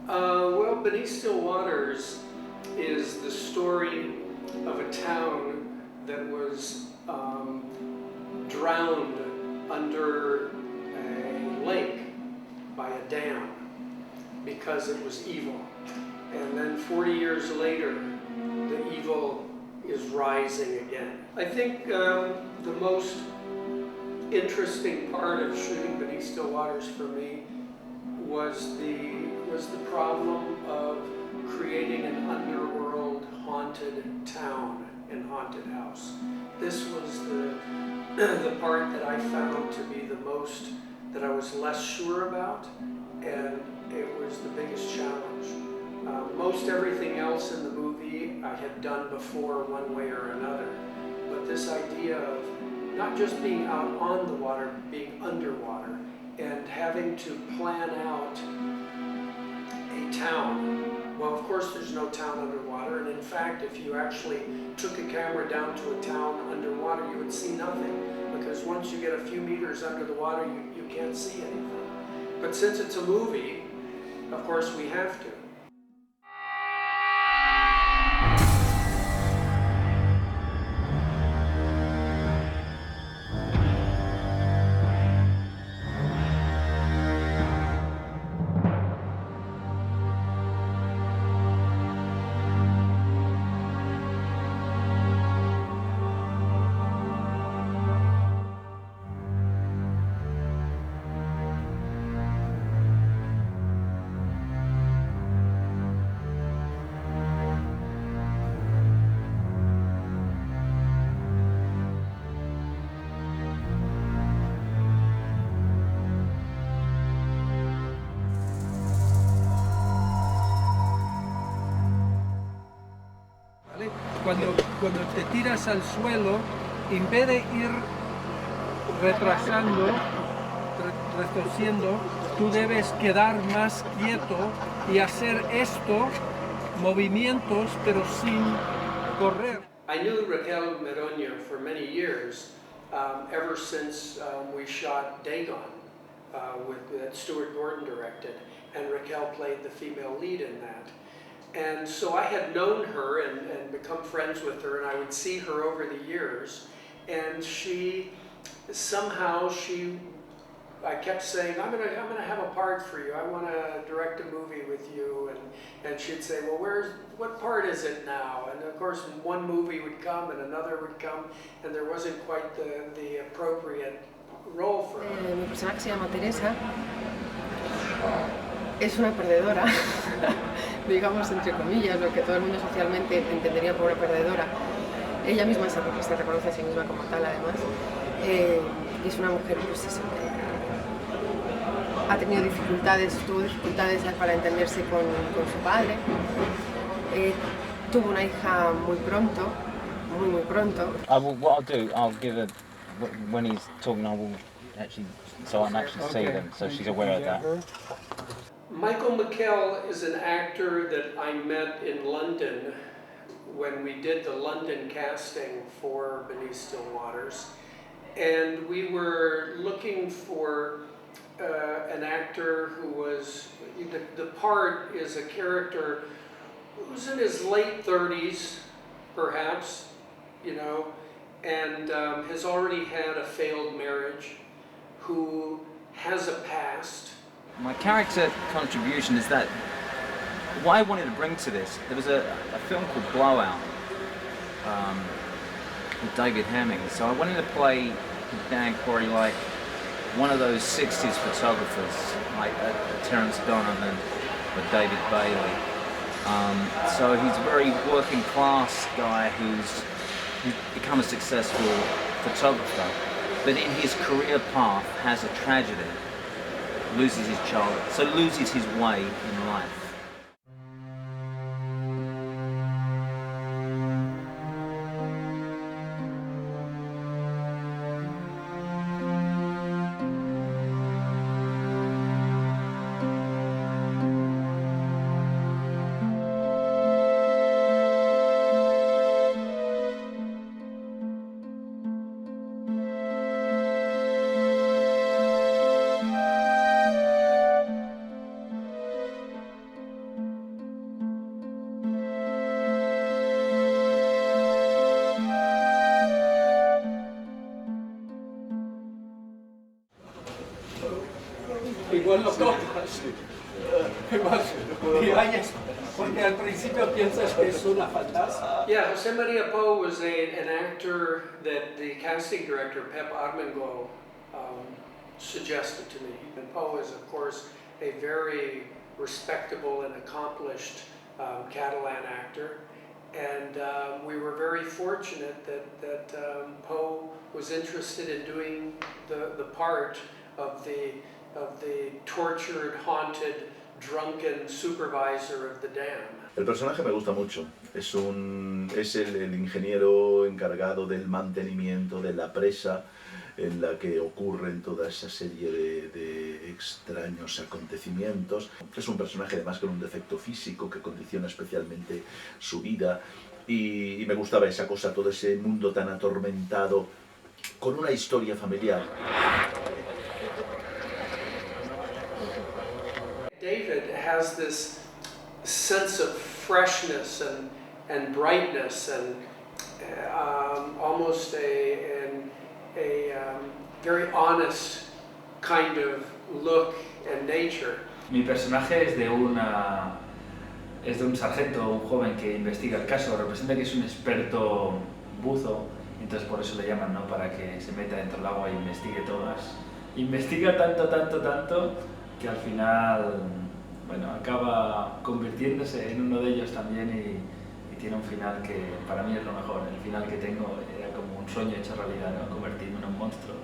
Well, Beneath Still Waters is the story of a town that was drowned under a lake by a dam because it was evil. And then 40 years later, the evil is rising again. I think the most interesting part of shooting Beneath Still Waters for me was the problem of creating an underworld haunted town and haunted house. This was the part that I found to be the most, that I was less sure about, and it was the biggest challenge. Most everything else in the movie I had done before one way or another, but this idea of not just being out on the water, but being underwater, and having to plan out a town. Well, of course there's no town underwater, and in fact if you actually took a camera down to a town underwater, you would see nothing, because once you get a few meters under the water, you can't see anything. But since it's a movie, of course we have to. Cuando te tiras al suelo, en vez de ir retrasando, retorciendo, tú debes quedar más quieto y hacer movimientos, pero sin correr. I knew Raquel Meroña for many years, ever since we shot Dagon, that Stuart Gordon directed, and Raquel played the female lead in that. And so I had known her and become friends with her, and I would see her over the years, and I kept saying, I'm gonna have a part for you. I want to direct a movie with you, and she'd say, well, what part is it now? And of course, one movie would come and another would come, and there wasn't quite the appropriate role for her. Mi personaje se llama Teresa. Es una perdedora, digamos entre comillas, lo que todo el mundo socialmente entendería por una perdedora. Ella misma se reconoce a sí misma como tal, además. Y es una mujer, pues eso, ha tenido dificultades, tuvo dificultades para entenderse con su padre. Tuvo una hija muy pronto, muy pronto. What I'll do, I'll give her, when he's talking, I will actually, so I can actually see them, so she's aware of that. Michael McKell is an actor that I met in London when we did the London casting for Beneath Still Waters, and we were looking for an actor who was, the part is a character who's in his late 30s, perhaps, and has already had a failed marriage, who has a past. My character contribution is that what I wanted to bring to this, there was a film called Blowout with David Hemming, so I wanted to play Dan Corey like one of those 60s photographers, like Terence Donovan or David Bailey. So he's a very working class guy who's become a successful photographer, but in his career path has a tragedy. Loses his child, so loses his way in life. Igual lo tocas. Porque al principio piensas que es una fantasma. Yeah, Jose Maria Poe was an actor that the casting director, Pep Armengol, suggested to me. And Poe is, of course, a very respectable and accomplished Catalan actor. And we were very fortunate that Poe was interested in doing the part of the tortured, haunted, drunken supervisor of the dam. El personaje me gusta mucho. Es el ingeniero encargado del mantenimiento de la presa en la que ocurren toda esa serie de extraños acontecimientos. Es un personaje además con un defecto físico que condiciona especialmente su vida y me gustaba esa cosa, todo ese mundo tan atormentado con una historia familiar. David has this sense of freshness and brightness and almost a very honest kind of look and nature. Mi personaje es de un sargento, un joven que investiga el caso, representa que es un experto buzo, entonces por eso le llaman, ¿no? Para que se meta dentro del agua e investigue todas. Investiga tanto que al final, bueno, acaba convirtiéndose en uno de ellos también y tiene un final que para mí es lo mejor. El final que tengo era como un sueño hecho realidad, ¿no? Convertirme en un monstruo.